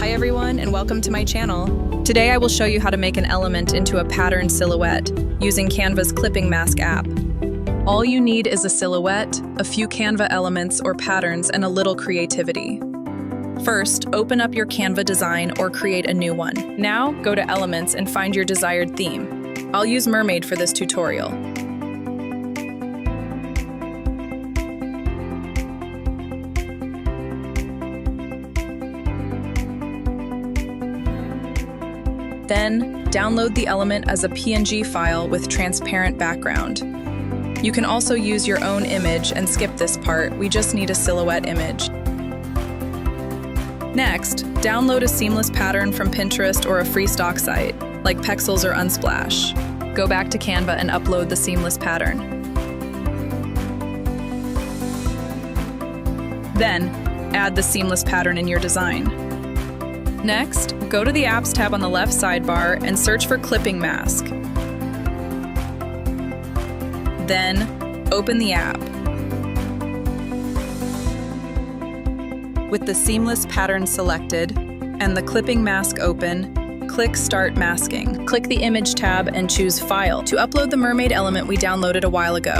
Hi everyone, and welcome to my channel. Today I will show you how to make an element into a patterned silhouette using Canva's Clipping Mask app. All you need is a silhouette, a few Canva elements or patterns, and a little creativity. First, open up your Canva design or create a new one. Now, go to Elements and find your desired theme. I'll use Mermaid for this tutorial. Then, download the element as a PNG file with transparent background. You can also use your own image and skip this part, we just need a silhouette image. Next, download a seamless pattern from Pinterest or a free stock site, like Pexels or Unsplash. Go back to Canva and upload the seamless pattern. Then, add the seamless pattern in your design. Next, go to the Apps tab on the left sidebar and search for Clipping Mask. Then, open the app. With the seamless pattern selected and the clipping mask open, click Start Masking. Click the Image tab and choose File to upload the mermaid element we downloaded a while ago.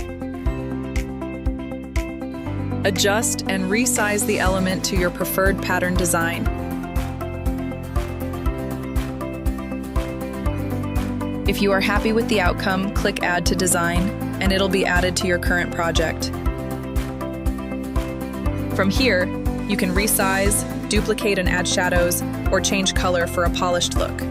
Adjust and resize the element to your preferred pattern design. If you are happy with the outcome, click Add to Design, and it'll be added to your current project. From here, you can resize, duplicate and add shadows, or change color for a polished look.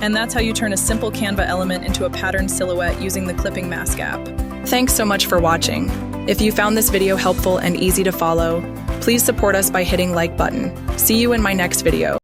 And that's how you turn a simple Canva element into a patterned silhouette using the Clipping Mask app. Thanks so much for watching. If you found this video helpful and easy to follow, please support us by hitting like button. See you in my next video.